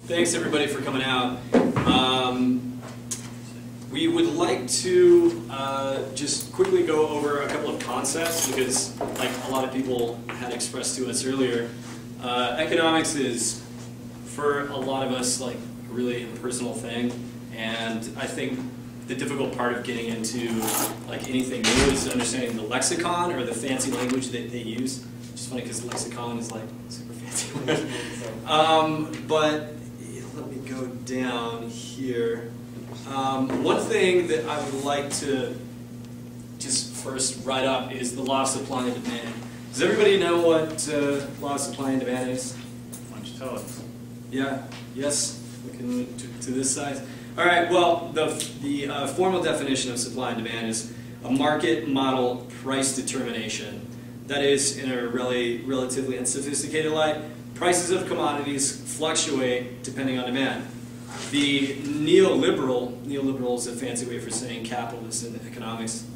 Thanks everybody for coming out. We would like to just quickly go over a couple of concepts because, like a lot of people had expressed to us earlier, economics is, for a lot of us, like a really impersonal thing, and I think the difficult part of getting into like anything new is understanding the lexicon or the fancy language that they use. Which is funny because lexicon is like a super fancy word. But let me go down here. One thing that I would like to just first write up is the law of supply and demand. Does everybody know what law of supply and demand is? Why don't you tell us? Yeah. Yes. Looking to this side. All right. Well, the formal definition of supply and demand is a market model price determination. That is, in a relatively unsophisticated light, prices of commodities fluctuate depending on demand. The neoliberal is a fancy way for saying capitalist in economics,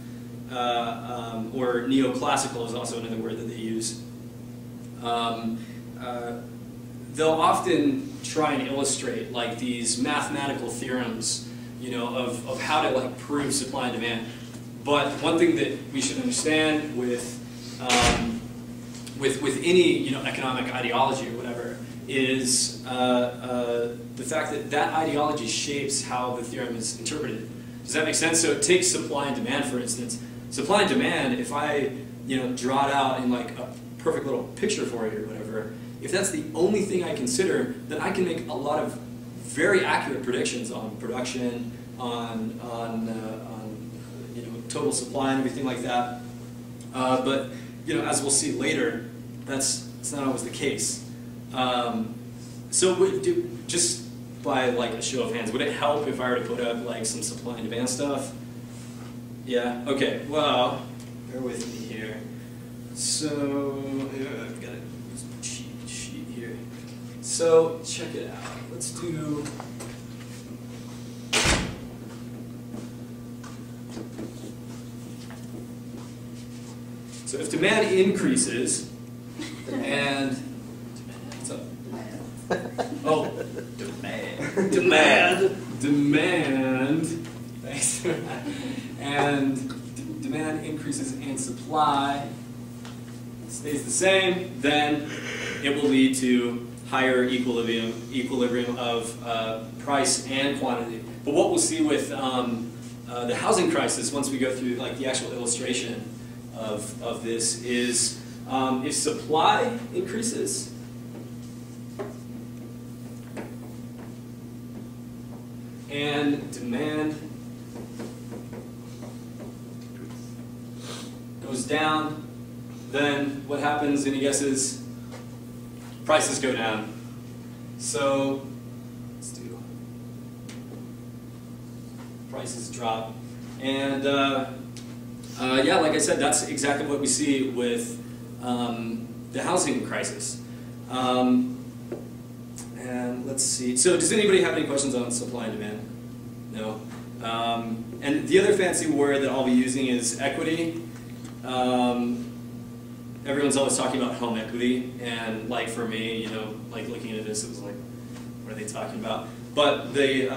or neoclassical is also another word that they use. They'll often try and illustrate like these mathematical theorems, you know, of how to like prove supply and demand. But one thing that we should understand with any economic ideology or whatever is the fact that that ideology shapes how the theorem is interpreted. Does that make sense? So take supply and demand, for instance. Supply and demand, if I draw it out in like a perfect little picture for you or whatever, if that's the only thing I consider, then I can make a lot of very accurate predictions on production, on total supply and everything like that. But as we'll see later, that's not always the case. So just by like a show of hands, would it help if I were to put up like some supply and demand stuff? Yeah. Okay. Well, bear with me here. So I've got a cheat sheet here. So check it out. Let's do. So if demand increases, and what's up? Oh, demand. Thanks. And demand increases and supply stays the same, then it will lead to higher equilibrium of price and quantity. But what we'll see with the housing crisis, once we go through like the actual illustration of this, is if supply increases, and demand goes down, then what happens, any guesses? Prices go down. So let's do prices drop. And yeah, like I said, that's exactly what we see with the housing crisis. And let's see. So does anybody have any questions on supply and demand? No? And the other fancy word that I'll be using is equity. Everyone's always talking about home equity, and like for me, like looking at this, it was like, what are they talking about? But the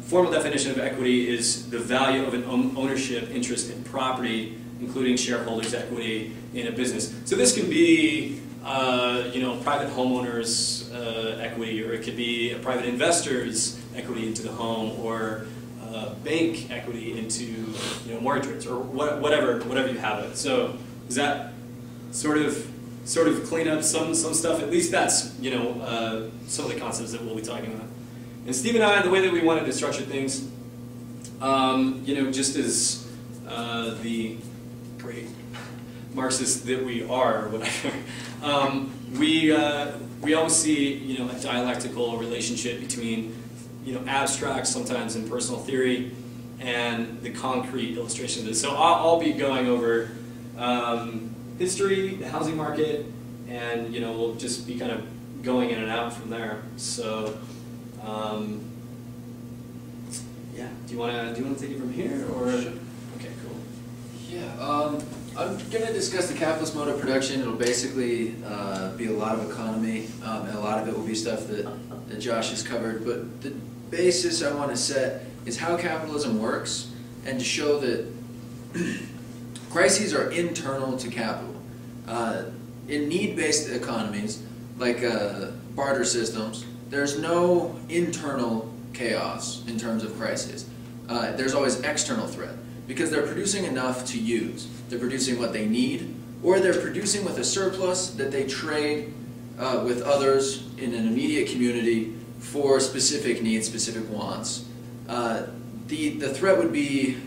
formal definition of equity is the value of an ownership interest in property, including shareholders' equity in a business. So this can be private homeowners' equity, or it could be a private investor's equity into the home, or bank equity into mortgage rates, or whatever you have it. So does that sort of clean up some stuff? At least that's some of the concepts that we'll be talking about. And Steve and I, the way that we wanted to structure things, just as the great Marxists that we are, or whatever, we always see a dialectical relationship between abstract, sometimes impersonal theory, and the concrete illustration of this. So I'll be going over history, the housing market, and we'll just be kind of going in and out from there. So yeah, do you want to take it from here, or? Sure. Okay, cool. Yeah, I'm going to discuss the capitalist mode of production. It'll basically be a lot of economy, and a lot of it will be stuff that Josh has covered. But the basis I want to set is how capitalism works, and to show that crises are internal to capital. In need-based economies, like barter systems, there's no internal chaos in terms of crisis. There's always external threat, because they're producing enough to use. They're producing what they need, or they're producing with a surplus that they trade with others in an immediate community for specific needs, specific wants. The threat would be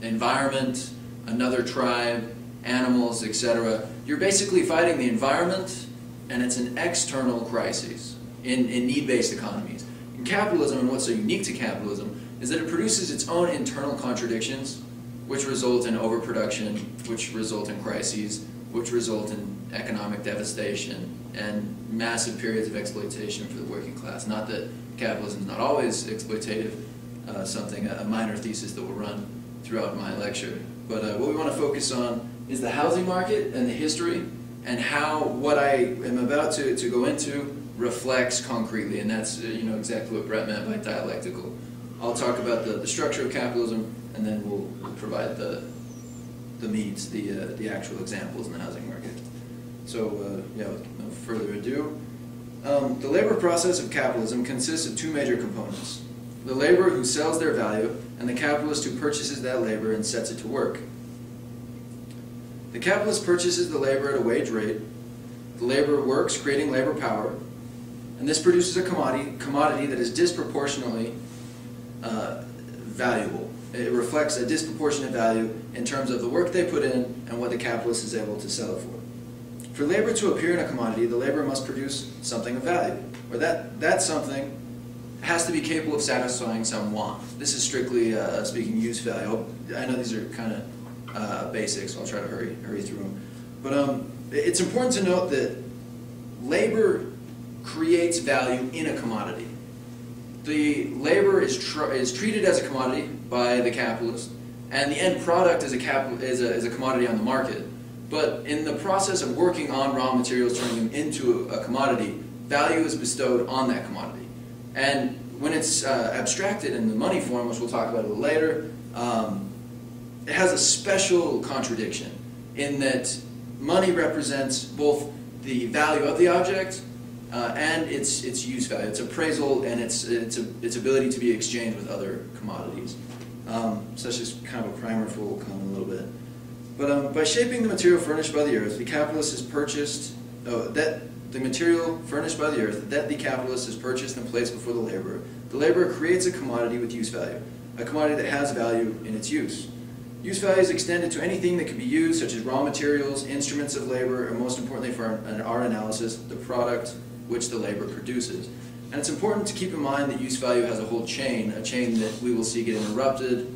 environment, another tribe, animals, etc. You're basically fighting the environment, and it's an external crisis in need-based economies. In capitalism, and what's so unique to capitalism, is that it produces its own internal contradictions, which result in overproduction, which result in crises, which result in economic devastation, and massive periods of exploitation for the working class. Not that capitalism is not always exploitative, a minor thesis that will run throughout my lecture. But what we want to focus on is the housing market and the history, and how what I am about to go into reflects concretely, and that's exactly what Brett meant by dialectical. I'll talk about the structure of capitalism, and then we'll provide the meats, the actual examples in the housing market. So with no further ado, the labor process of capitalism consists of two major components: the laborer who sells their value, and the capitalist who purchases that labor and sets it to work. The capitalist purchases the labor at a wage rate. The laborer works, creating labor power, and this produces a commodity that is disproportionately valuable. It reflects a disproportionate value in terms of the work they put in and what the capitalist is able to sell it for. For labor to appear in a commodity, the laborer must produce something of value, or that something has to be capable of satisfying some want. This is strictly speaking use value. I know these are kind of basics, so I'll try to hurry through them. But it's important to note that labor creates value in a commodity. The labor is treated as a commodity by the capitalist, and the end product is a commodity on the market. But in the process of working on raw materials, turning them into a commodity, value is bestowed on that commodity. And when it's abstracted in the money form, which we'll talk about a little later, it has a special contradiction in that money represents both the value of the object and its use value, its appraisal, and its ability to be exchanged with other commodities. So that's just kind of a primer for what will come in a little bit. But by shaping the material furnished by the earth, the capitalist has purchased the material furnished by the earth that the capitalist has purchased and placed before the laborer. The laborer creates a commodity with use value, a commodity that has value in its use. Use value is extended to anything that can be used, such as raw materials, instruments of labor, and most importantly for our analysis, the product which the labor produces. And it's important to keep in mind that use value has a whole chain, a chain that we will see get interrupted,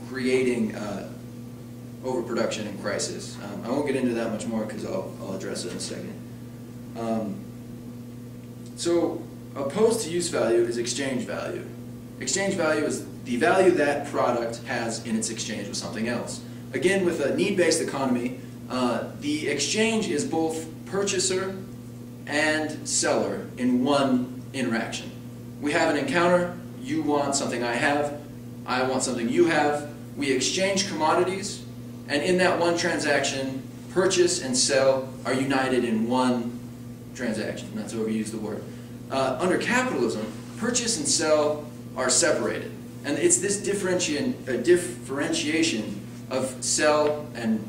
creating overproduction and crisis. I won't get into that much more because I'll address it in a second. So opposed to use value is exchange value. Exchange value is the value that product has in its exchange with something else. Again, with a need-based economy, the exchange is both purchaser and seller in one interaction. We have an encounter. You want something I have. I want something you have. We exchange commodities, and in that one transaction, purchase and sell are united in one transaction. That's where we use the word. Under capitalism, purchase and sell are separated. And it's this differentiation of sell and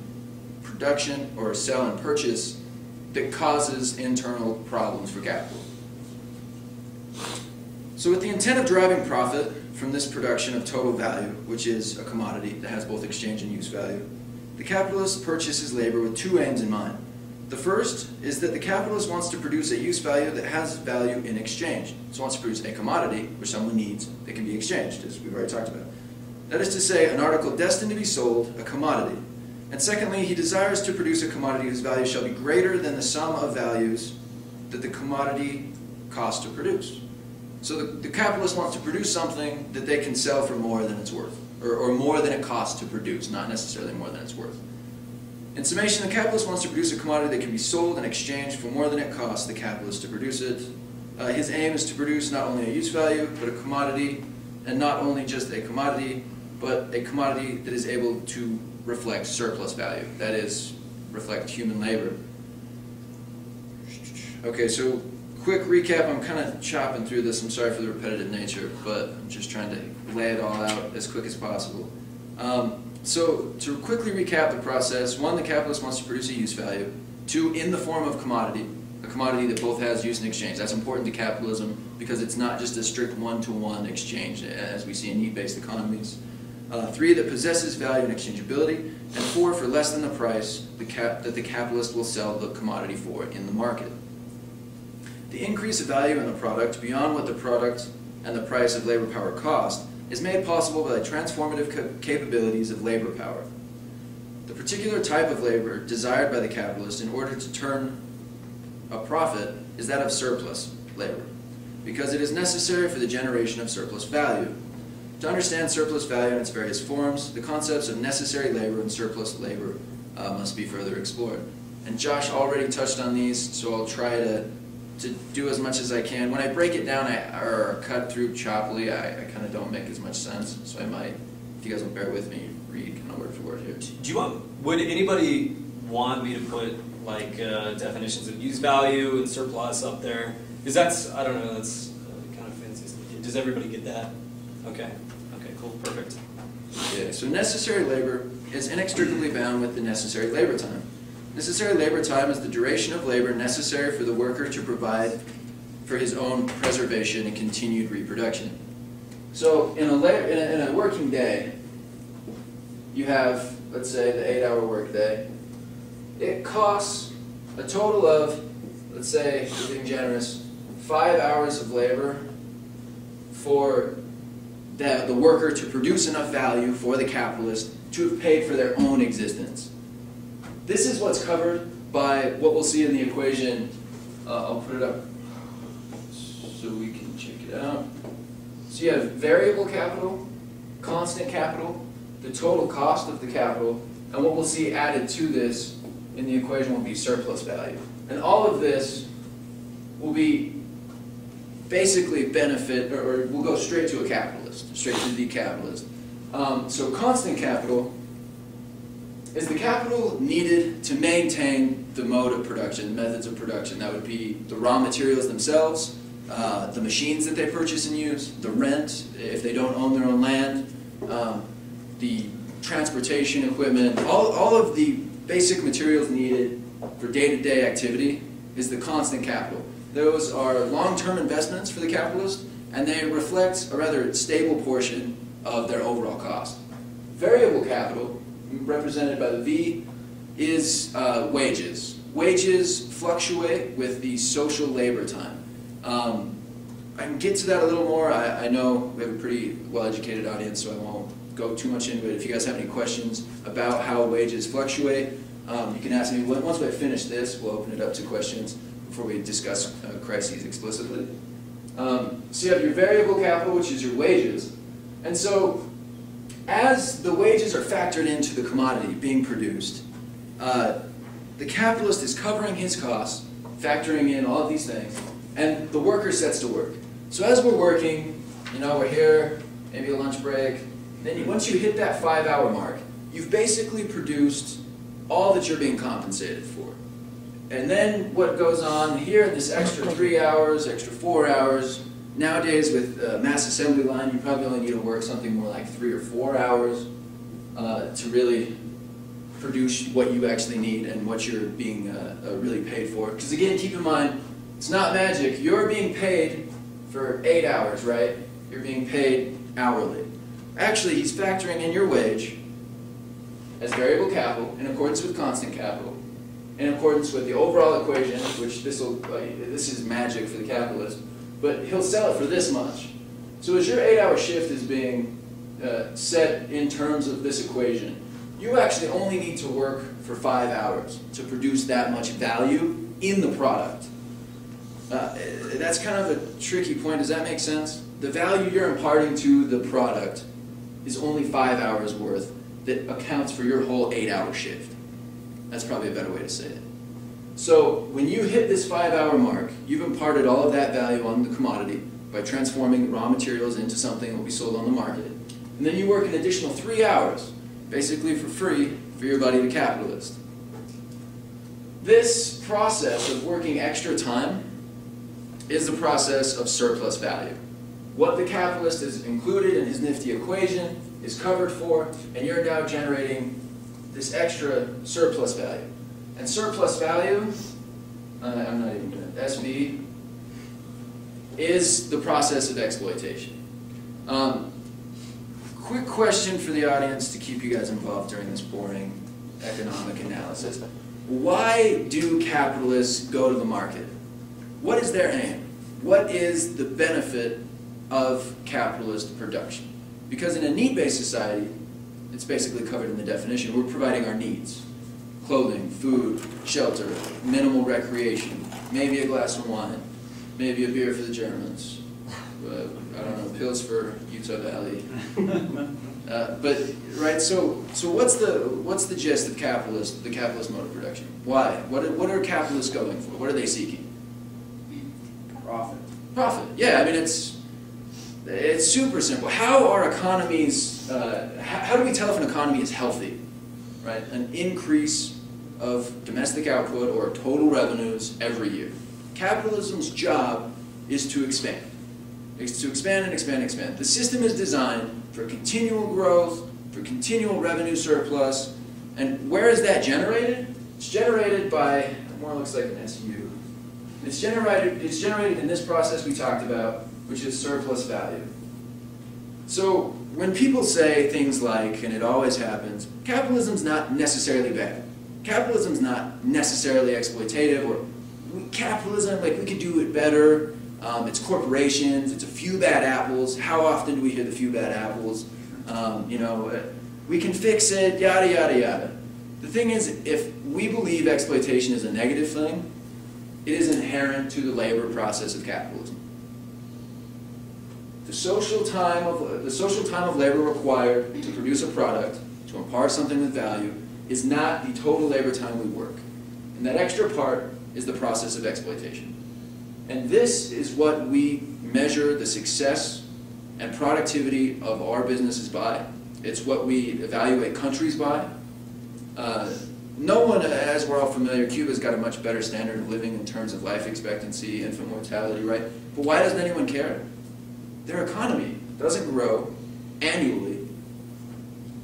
production, or sell and purchase, that causes internal problems for capital. So with the intent of deriving profit from this production of total value, which is a commodity that has both exchange and use value, the capitalist purchases labor with two aims in mind. The first is that the capitalist wants to produce a use value that has value in exchange. So wants to produce a commodity which someone needs that can be exchanged, as we've already talked about. That is to say, an article destined to be sold, a commodity. And secondly, he desires to produce a commodity whose value shall be greater than the sum of values that the commodity costs to produce. So the capitalist wants to produce something that they can sell for more than it's worth. or more than it costs to produce, not necessarily more than it's worth. In summation, the capitalist wants to produce a commodity that can be sold and exchanged for more than it costs the capitalist to produce it. His aim is to produce not only a use value, but a commodity, and not only just a commodity, but a commodity that is able to reflect surplus value, that is, reflect human labor. Okay, so quick recap. I'm kind of chopping through this. I'm sorry for the repetitive nature, but I'm just trying to lay it all out as quick as possible. So to quickly recap the process, 1, the capitalist wants to produce a use value. 2, in the form of commodity, a commodity that both has use and exchange. That's important to capitalism because it's not just a strict one-to-one exchange as we see in need-based economies. 3, that possesses value and exchangeability. And 4, for less than the price that the capitalist will sell the commodity for in the market. The increase of value in the product beyond what the product and the price of labor power cost is made possible by the transformative capabilities of labor power. The particular type of labor desired by the capitalist in order to turn a profit is that of surplus labor, because it is necessary for the generation of surplus value. To understand surplus value in its various forms, the concepts of necessary labor and surplus labor must be further explored. And Josh already touched on these, so I'll try to do as much as I can. When I break it down or cut through choppily, I kind of don't make as much sense. So I might, if you guys will bear with me, read kind of word for word here. Do you want? Would anybody want me to put like definitions of use value and surplus up there? Because that's, I don't know, that's kind of fancy. Does everybody get that? Okay. Okay. Cool. Perfect. Yeah. So necessary labor is inextricably bound with the necessary labor time. Necessary labor time is the duration of labor necessary for the worker to provide for his own preservation and continued reproduction. So in a working day, you have, let's say, the 8-hour work day. It costs a total of, let's say, for being generous, 5 hours of labor for the worker to produce enough value for the capitalist to have paid for their own existence. This is what's covered by what we'll see in the equation. I'll put it up so we can check it out. So you have variable capital, constant capital, the total cost of the capital, and what we'll see added to this in the equation will be surplus value. And all of this will be basically benefit, or we'll go straight to a capitalist, straight to the capitalist. So constant capital is the capital needed to maintain the mode of production, methods of production. That would be the raw materials themselves, the machines that they purchase and use, the rent if they don't own their own land, the transportation equipment, all of the basic materials needed for day-to-day activity is the constant capital. Those are long-term investments for the capitalist, and they reflect a rather stable portion of their overall cost. Variable capital, represented by the V, is wages. Wages fluctuate with the social labor time. I can get to that a little more. I know we have a pretty well-educated audience, so I won't go too much into it. If you guys have any questions about how wages fluctuate, you can ask me. Once we finish this, we'll open it up to questions before we discuss crises explicitly. So you have your variable capital, which is your wages. And so as the wages are factored into the commodity being produced, the capitalist is covering his costs, factoring in all of these things, and the worker sets to work. So as we're working, we're here, maybe a lunch break, then once you hit that 5-hour mark, you've basically produced all that you're being compensated for. And then what goes on here, this extra 3 hours, extra 4 hours, nowadays with mass assembly line, you probably only need to work something more like 3 or 4 hours to really produce what you actually need and what you're being really paid for. Because again, keep in mind, it's not magic. You're being paid for 8 hours, right? You're being paid hourly. Actually, he's factoring in your wage as variable capital in accordance with constant capital, in accordance with the overall equation, which this is magic for the capitalist, but he'll sell it for this much. So as your 8-hour shift is being set in terms of this equation, you actually only need to work for 5 hours to produce that much value in the product. That's kind of a tricky point. Does that make sense? The value you're imparting to the product is only 5 hours worth that accounts for your whole 8-hour shift. That's probably a better way to say it. So when you hit this 5-hour mark, you've imparted all of that value on the commodity by transforming raw materials into something that will be sold on the market. And then you work an additional 3 hours, basically for free, for your buddy the capitalist. This process of working extra time is the process of surplus value. What the capitalist has included in his nifty equation is covered for, and you're now generating this extra surplus value. And surplus value, I'm not even going to, SV, is the process of exploitation. Quick question for the audience to keep you guys involved during this boring economic analysis. Why do capitalists go to the market? What is their aim? What is the benefit of capitalist production? Because in a need-based society, it's basically covered in the definition, we're providing our needs. Clothing, food, shelter, minimal recreation, maybe a glass of wine, maybe a beer for the Germans, I don't know, pills for Utah Valley. But right, so what's the gist of the capitalist mode of production? Why? What are capitalists going for? What are they seeking? Profit. Profit. Yeah, I mean it's super simple. How are economies? How do we tell if an economy is healthy? Right, an increase of domestic output or total revenues every year. Capitalism's job is to expand. It's to expand and expand and expand. The system is designed for continual growth, for continual revenue surplus, and where is that generated? It's generated by, it more looks like an SU. It's generated in this process we talked about, which is surplus value. So when people say things like, and it always happens, capitalism's not necessarily bad. Capitalism's not necessarily exploitative, or capitalism, like we could do it better. It's corporations, it's a few bad apples. How often do we hear the few bad apples? You know, we can fix it, yada, yada, yada. The thing is, if we believe exploitation is a negative thing, it is inherent to the labor process of capitalism. The social time of labor required to produce a product, to impart something with value, is not the total labor time we work. And that extra part is the process of exploitation. And this is what we measure the success and productivity of our businesses by. It's what we evaluate countries by. No one, as we're all familiar, Cuba's got a much better standard of living in terms of life expectancy, infant mortality, right? But why doesn't anyone care? Their economy doesn't grow annually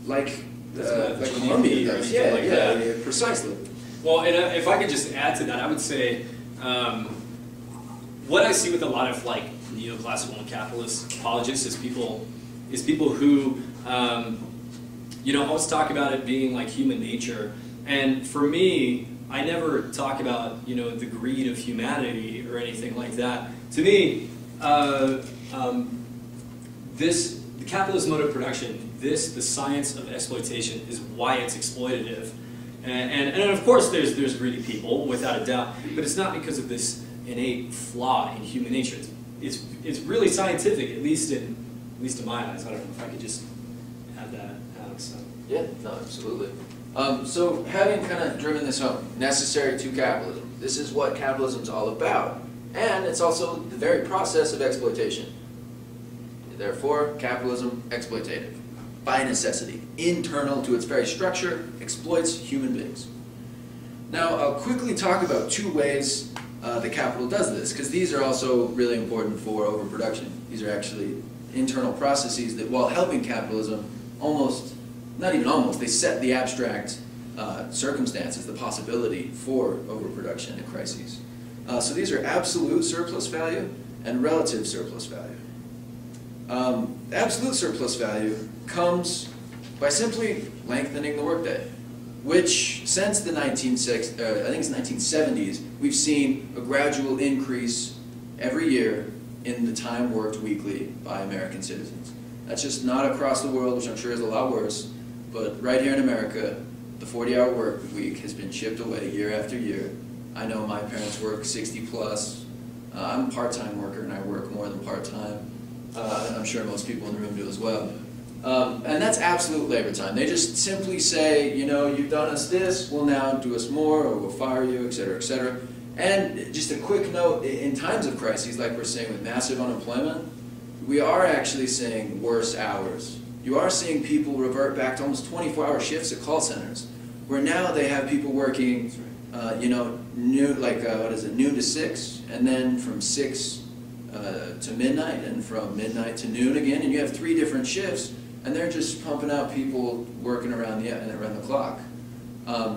like Colombia does. Yeah, precisely. Well, and if I could just add to that, I would say what I see with a lot of like neoclassical and capitalist apologists is people who you know, always talk about it being like human nature. And for me, I never talk about, you know, the greed of humanity or anything like that. To me, the capitalist mode of production, the science of exploitation, is why it's exploitative. And of course there's greedy people, without a doubt, but it's not because of this innate flaw in human nature. It's really scientific, at least in my eyes. I don't know if I could just add that, Alex. So. Yeah, no, absolutely. So having kind of driven this home, necessary to capitalism, this is what capitalism's all about. And it's also the very process of exploitation. Therefore, capitalism, exploitative. By necessity, internal to its very structure, exploits human beings. Now, I'll quickly talk about two ways the capital does this, because these are also really important for overproduction. These are actually internal processes that, while helping capitalism, not even almost, they set the abstract circumstances, the possibility for overproduction and crises. So these are absolute surplus value and relative surplus value. Absolute surplus value comes by simply lengthening the workday, which since the 1970s, we've seen a gradual increase every year in the time worked weekly by American citizens. That's just not across the world, which I'm sure is a lot worse, but right here in America, the 40-hour work week has been chipped away year after year. I know my parents work 60 plus. I'm a part-time worker and I work more than part-time. I'm sure most people in the room do as well. And that's absolute labor time. They just simply say, you know, you've done us this, well now do us more, or we'll fire you, et cetera, et cetera. And just a quick note, in times of crises, like we're seeing with massive unemployment, we are actually seeing worse hours. You are seeing people revert back to almost 24-hour shifts at call centers, where now they have people working, you know, noon to 6, and then from 6 to midnight, and from midnight to noon again, and you have 3 different shifts, and they're just pumping out people working around the clock.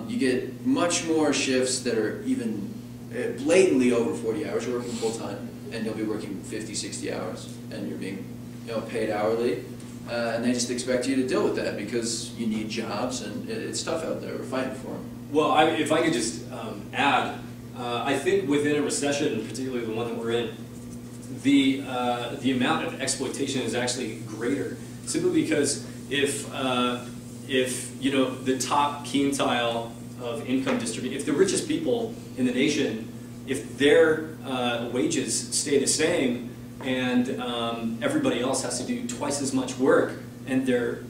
You get much more shifts that are even blatantly over 40 hours. You're working full time, and you'll be working 50, 60 hours, and you're being, you know, paid hourly. And they just expect you to deal with that because you need jobs, and it's tough out there. We're fighting for them. Well, if I could just add, I think within a recession, particularly the one that we're in, the amount of exploitation is actually greater. Simply because if you know, the top quintile of income distribution, if the richest people in the nation, if their wages stay the same, and everybody else has to do twice as much work, and their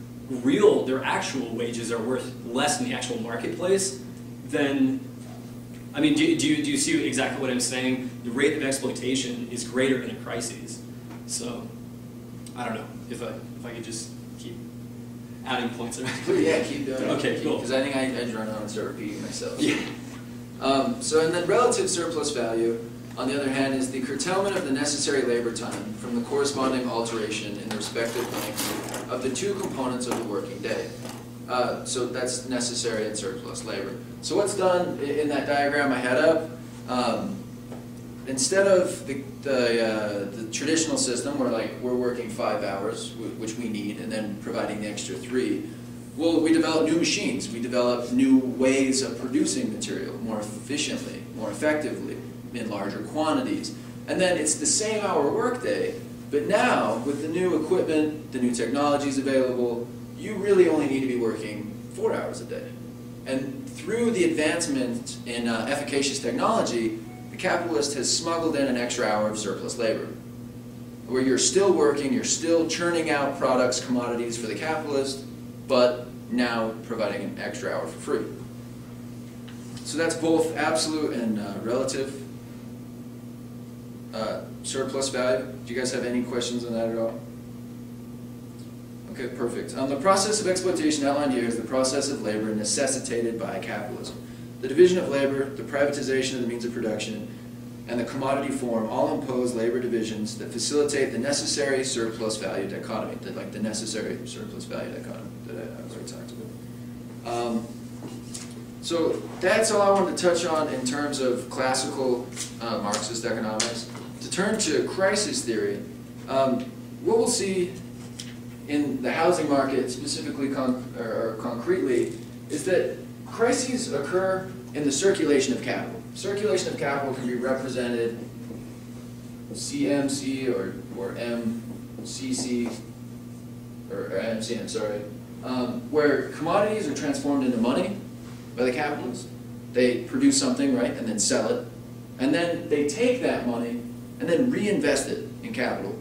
actual wages are worth less in the actual marketplace, then, I mean, do you see exactly what I'm saying? The rate of exploitation is greater in a crisis. So, I don't know if I could just keep adding points around. Yeah, keep doing it. Okay, cool. Because I think I'd run on and start repeating myself. Yeah. And then relative surplus value, on the other hand, is the curtailment of the necessary labor time from the corresponding alteration in the respective lengths of the 2 components of the working day. So that's necessary and surplus labor. So what's done in that diagram I had up, instead of the traditional system where like we're working 5 hours, which we need, and then providing the extra 3, well, we develop new machines. We develop new ways of producing material more efficiently, more effectively, in larger quantities. And then it's the same hour workday, but now with the new equipment, the new technologies available, you really only need to be working 4 hours a day. And through the advancement in efficacious technology, the capitalist has smuggled in an extra hour of surplus labor, where you're still working, you're still churning out products, commodities for the capitalist, but now providing an extra hour for free. So that's both absolute and relative surplus value. Do you guys have any questions on that at all? Okay, perfect. The process of exploitation outlined here is the process of labor necessitated by capitalism. The division of labor, the privatization of the means of production, and the commodity form all impose labor divisions that facilitate the necessary surplus value dichotomy, the necessary surplus value dichotomy that I already talked about. So that's all I wanted to touch on in terms of classical Marxist economics. To turn to crisis theory, what we'll see in the housing market, specifically or concretely, is that crises occur in the circulation of capital. Circulation of capital can be represented CMC or MCC, or MCM, sorry, where commodities are transformed into money by the capitalist. They produce something, right, and then sell it. And then they take that money and then reinvest it in capital,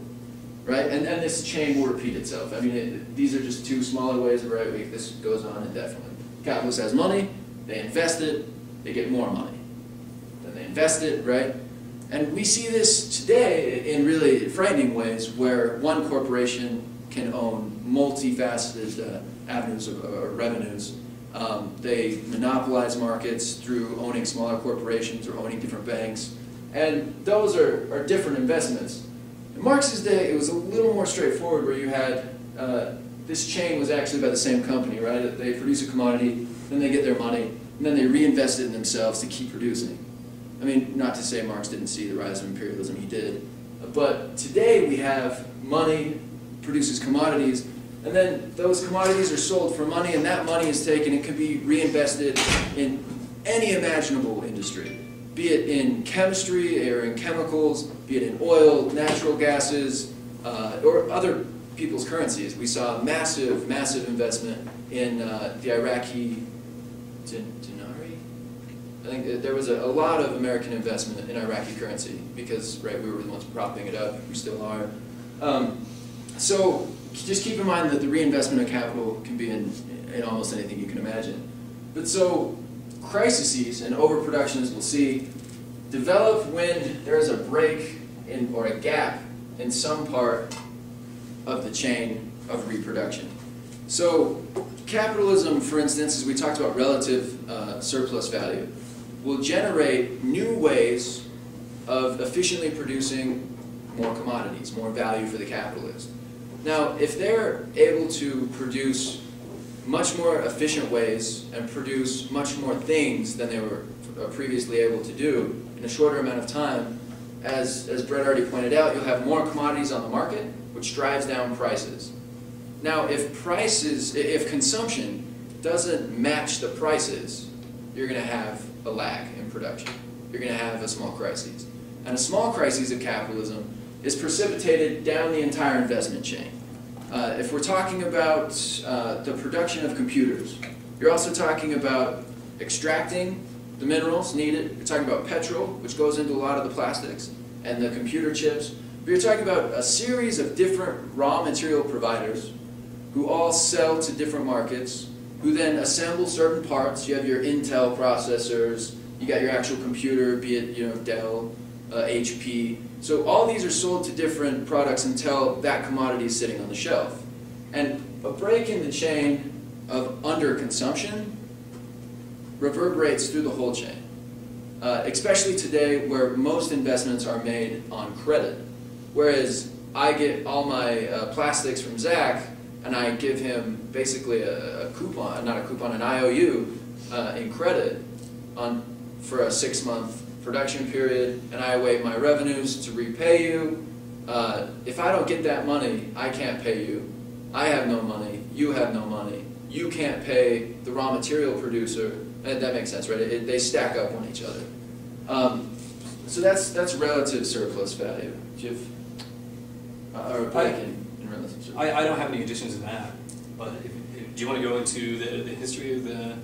right? And this chain will repeat itself. I mean, these are just 2 smaller ways of right. This goes on indefinitely. Capitalist has money, they invest it, they get more money. Then they invest it, right? And we see this today in really frightening ways where one corporation can own multifaceted avenues of revenues. They monopolize markets through owning smaller corporations or owning different banks. And those are different investments. In Marx's day, it was a little more straightforward where you had, this chain was actually by the same company, right? They produce a commodity, then they get their money, and then they reinvest it in themselves to keep producing. I mean, not to say Marx didn't see the rise of imperialism, he did. But today we have money produces commodities, and then those commodities are sold for money, and that money is taken and can be reinvested in any imaginable industry. Be it in chemistry or in chemicals, be it in oil, natural gases, or other people's currencies. We saw massive, massive investment in the Iraqi dinari. I think there was a lot of American investment in Iraqi currency because, right, we were the ones propping it up. We still are. So just keep in mind that the reinvestment of capital can be in almost anything you can imagine. But so crises and overproduction, as we'll see, develop when there is a break in, or a gap in some part of the chain of reproduction. So capitalism, for instance, as we talked about relative surplus value, will generate new ways of efficiently producing more commodities, more value for the capitalist. Now, if they're able to produce much more efficient ways and produce much more things than they were previously able to do in a shorter amount of time, as Brett already pointed out, you'll have more commodities on the market, which drives down prices. Now, if consumption doesn't match the prices, you're going to have a lag in production. You're going to have a small crisis. And a small crisis of capitalism is precipitated down the entire investment chain. If we're talking about the production of computers, you're also talking about extracting the minerals needed. You're talking about petrol, which goes into a lot of the plastics, and the computer chips. But you're talking about a series of different raw material providers who all sell to different markets, who then assemble certain parts. You have your Intel processors, you got your actual computer, be it Dell, HP. So all these are sold to different products until that commodity is sitting on the shelf. And a break in the chain of underconsumption reverberates through the whole chain, especially today where most investments are made on credit. Whereas I get all my plastics from Zach, and I give him basically a coupon, not a coupon, an IOU in credit for a 6-month production period, and I await my revenues to repay you. If I don't get that money, I can't pay you. I have no money, you have no money. You can't pay the raw material producer. That makes sense, right? They stack up on each other. So that's relative surplus value. Do you have, or in relative surplus? I don't have any additions to that, but do you want to go into the history of the...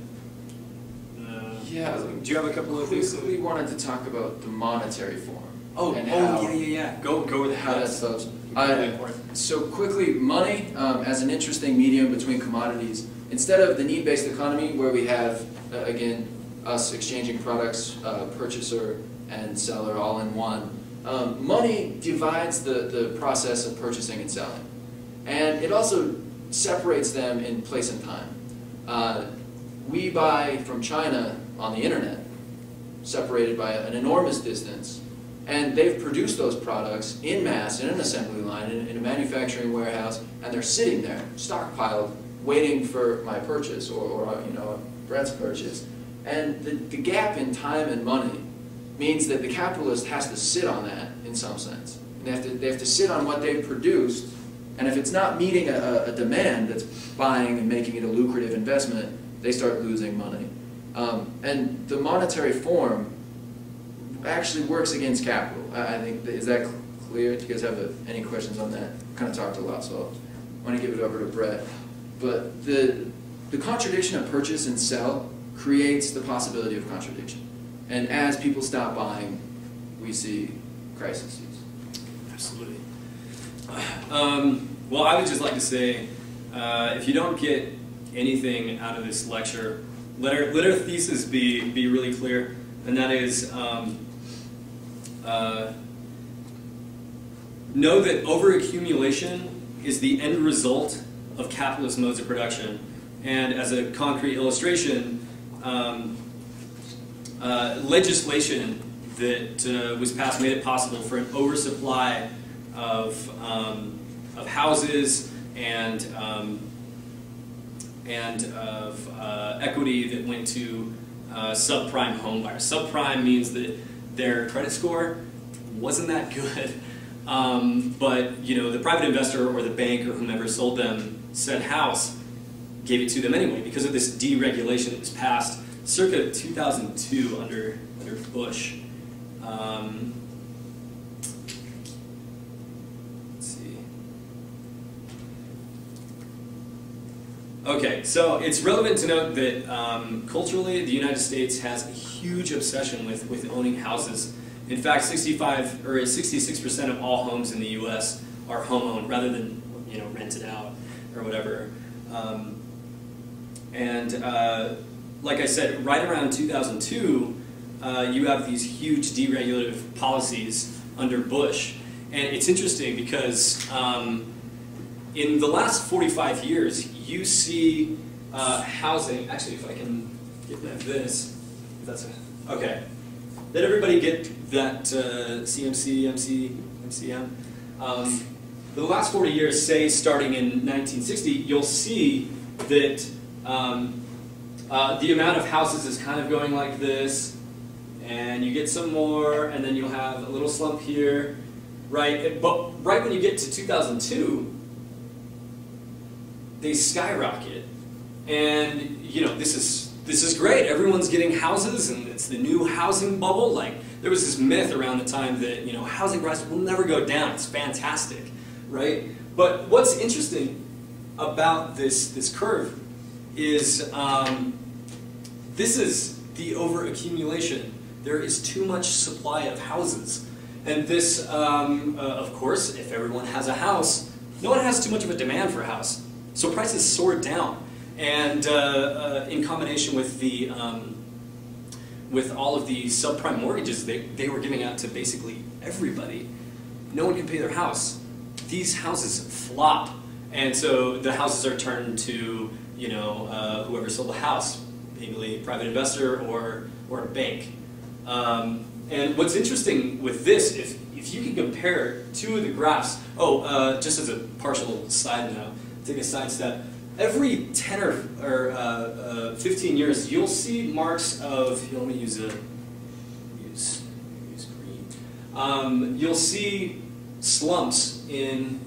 Yeah. Do you have a couple of things? We wanted to talk about the monetary form. Yeah. Go with how that develops. important. So quickly, money as an interesting medium between commodities. Instead of the need-based economy where we have, again, us exchanging products, purchaser and seller all in one, money divides the process of purchasing and selling. And it also separates them in place and time. We buy from China on the internet, separated by an enormous distance, and they've produced those products in mass, in an assembly line, in a manufacturing warehouse, and they're sitting there, stockpiled, waiting for my purchase, or Brett's purchase. And the gap in time and money means that the capitalist has to sit on that in some sense. And they have to sit on what they've produced, and if it's not meeting a demand that's buying and making it a lucrative investment, they start losing money. And the monetary form actually works against capital. I think, is that clear? Do you guys have any questions on that? I kind of talked a lot, so I want to give it over to Brett. But the contradiction of purchase and sell creates the possibility of contradiction. And as people stop buying, we see crises. Absolutely. Well, I would just like to say, if you don't get anything out of this lecture, let our thesis be really clear, and that is know that overaccumulation is the end result of capitalist modes of production. And as a concrete illustration, legislation that was passed made it possible for an oversupply of houses and of equity that went to subprime home buyers. Subprime means that their credit score wasn't that good, but the private investor or the bank or whomever sold them said house gave it to them anyway because of this deregulation that was passed circa 2002 under Bush. Let's see. Okay, so it's relevant to note that culturally, the United States has a huge obsession with owning houses. In fact, 66% of all homes in the U.S. are home-owned rather than rented out or whatever. Like I said, right around 2002, you have these huge deregulative policies under Bush. And it's interesting because in the last 45 years, you see housing, actually if I can get this, if that's okay. Did everybody get that CMC, MC, MCM? For the last 40 years, say starting in 1960, you'll see that the amount of houses is kind of going like this, and you get some more, and then you'll have a little slump here, right? But right when you get to 2002, they skyrocket, and this is great. Everyone's getting houses, and it's the new housing bubble. Like there was this myth around the time that housing prices will never go down. It's fantastic, right? But what's interesting about this curve is this is the overaccumulation. There is too much supply of houses, and this, of course, if everyone has a house, no one has too much of a demand for a house, so prices soared down. And in combination with the with all of the subprime mortgages they were giving out to basically everybody, no one can pay their house. These houses flop, and so the houses are turned to whoever sold the house, mainly a private investor or a bank. And what's interesting with this, if you can compare two of the graphs, just as a partial side note, take a side step. Every 10 or 15 years, you'll see marks of, let me use green. You'll see slumps in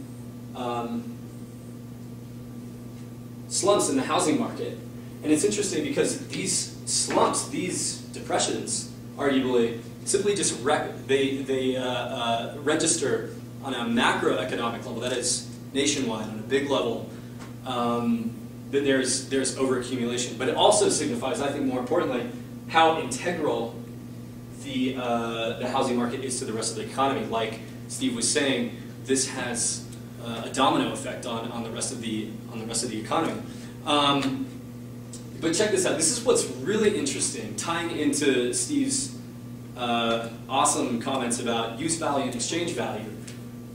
the housing market. And it's interesting because these slumps, these depressions, arguably, simply just register on a macroeconomic level, that is nationwide, on a big level, that there's overaccumulation. But it also signifies, I think more importantly, how integral the housing market is to the rest of the economy. Like Steve was saying, this has a domino effect on the rest of the economy. But check this out. This is what's really interesting, tying into Steve's awesome comments about use value and exchange value.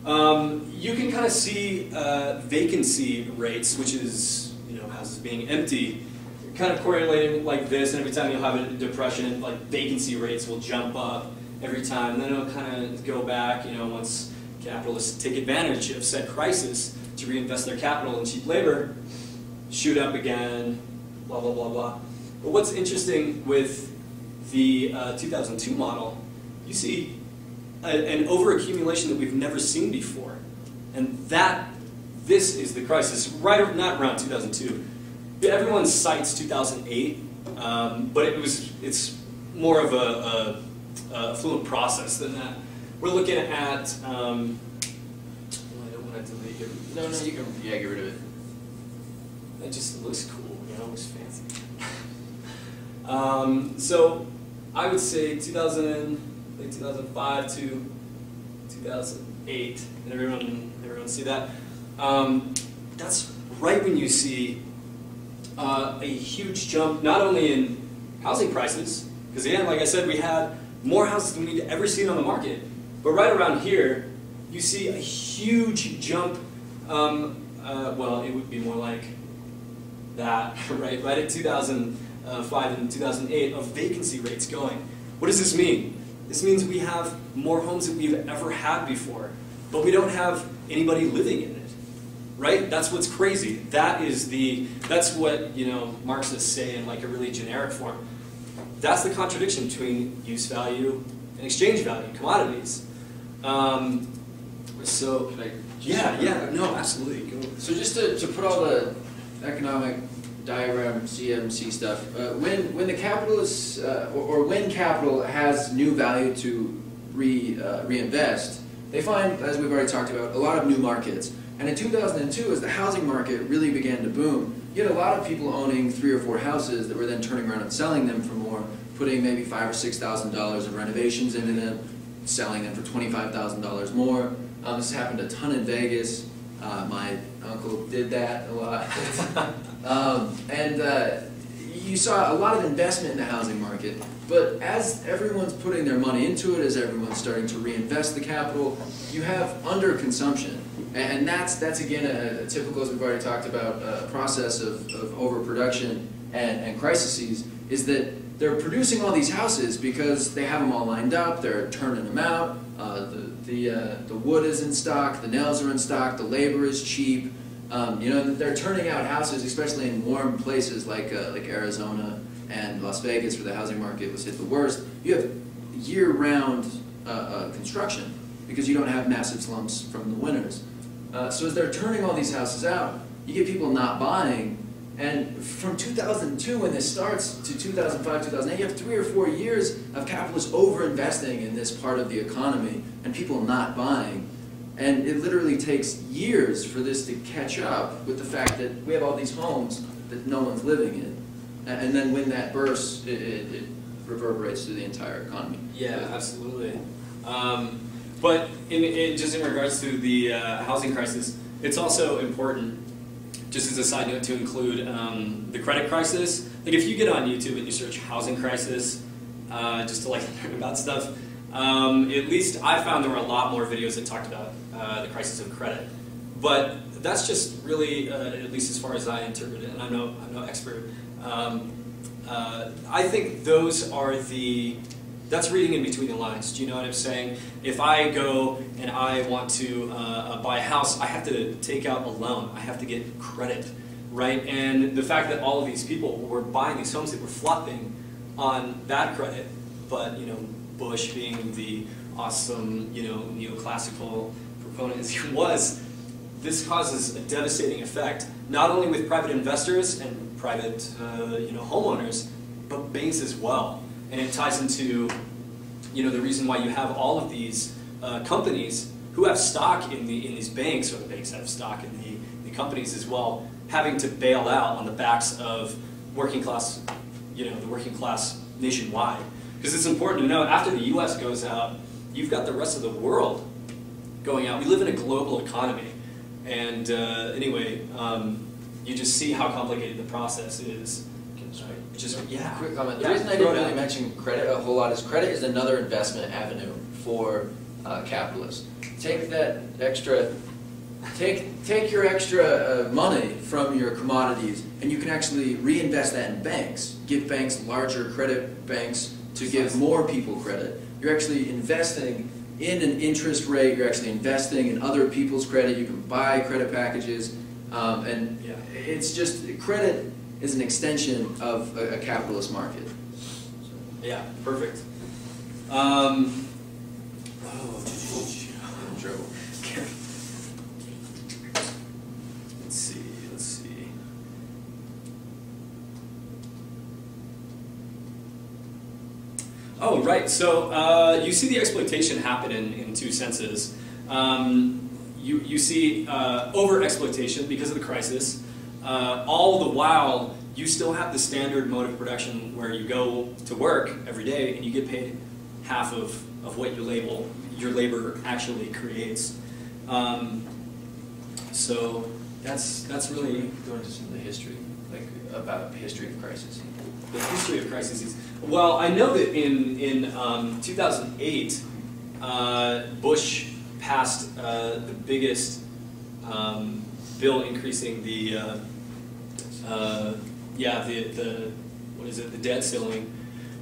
You can kind of see vacancy rates, which is houses being empty, kind of correlating like this. And every time you'll have a depression, like vacancy rates will jump up every time, and then it'll kind of go back. Once capitalists take advantage of said crisis to reinvest their capital in cheap labor, shoot up again. Blah blah blah blah. But what's interesting with the 2002 model, you see an overaccumulation that we've never seen before, and this is the crisis. Not around 2002. Everyone cites 2008, but it's more of a fluent process than that. We're looking at. I don't want to delete it. No, you can. Yeah, get rid of it. It just looks cool. It looks fancy. So I would say 2005 to 2008, and everyone see that? That's right when you see a huge jump, not only in housing prices, because again, like I said, we had more houses than we'd ever seen on the market, but right around here, you see a huge jump, well, it would be more like that, right at 2005 and 2008 of vacancy rates going. What does this mean? This means we have more homes than we've ever had before, but we don't have anybody living in it, right? That's what's crazy. That's what Marxists say in like a really generic form. That's the contradiction between use value and exchange value, commodities. So, no, absolutely. Go. So just to put all the economic diagram CMC stuff, when the capitalists or when capital has new value to reinvest, they find, as we've already talked about, a lot of new markets. And in 2002, as the housing market really began to boom, you had a lot of people owning 3 or 4 houses that were then turning around and selling them for more, putting maybe $5,000 or $6,000 of renovations into them, selling them for $25,000 more. This happened a ton in Vegas. My uncle did that a lot. You saw a lot of investment in the housing market, but as everyone's putting their money into it, as everyone's starting to reinvest the capital, you have underconsumption. And that's again, a typical, as we've already talked about, process of overproduction and crises, is that they're producing all these houses because they have them all lined up, they're turning them out, the wood is in stock, the nails are in stock, the labor is cheap. You know, they're turning out houses, especially in warm places like Arizona and Las Vegas, where the housing market was hit the worst. You have year-round construction because you don't have massive slumps from the winters. So as they're turning all these houses out, you get people not buying. And from 2002, when this starts, to 2005, 2008, you have 3 or 4 years of capitalists over-investing in this part of the economy and people not buying. And it literally takes years for this to catch up with the fact that we have all these homes that no one's living in. And then when that bursts, it reverberates through the entire economy. Yeah, absolutely. But just in regards to the housing crisis, it's also important, just as a side note, to include the credit crisis. Like if you get on YouTube and you search housing crisis, just to like learn about stuff, at least I found there were a lot more videos that talked about the crisis of credit. But that's just really, at least as far as I interpret it, and I'm no expert, I think those are that's reading in between the lines. Do you know what I'm saying? If I go and I want to buy a house, I have to take out a loan. I have to get credit, right? And the fact that all of these people were buying these homes, they were flopping on that credit, but you know, Bush being the awesome, you know, neoclassical proponent as he was, this causes a devastating effect, not only with private investors and private, you know, homeowners, but banks as well. And it ties into, you know, the reason why you have all of these companies who have stock in these banks, or the banks have stock in the companies as well, having to bail out on the backs of working class, you know, the working class nationwide. Because it's important to know, after the U.S. goes out, you've got the rest of the world going out. We live in a global economy, and anyway, you just see how complicated the process is. Yeah. Quick comment. The reason I didn't really mention credit a whole lot is credit is another investment avenue for capitalists. Take that extra, take your extra money from your commodities, and you can actually reinvest that in banks. Give banks larger credit banks to give more people credit. You're actually investing in an interest rate. You're actually investing in other people's credit. You can buy credit packages, and it's just credit is an extension of a capitalist market. Yeah, perfect. Let's see. Oh, right. So you see the exploitation happen in two senses. You see over-exploitation because of the crisis. All the while, you still have the standard mode of production where you go to work every day and you get paid half of what your labor actually creates. So that's really going into some of the history, like about the history of crises. The history of crises. Well, I know that in 2008, Bush passed the biggest bill increasing the the debt ceiling,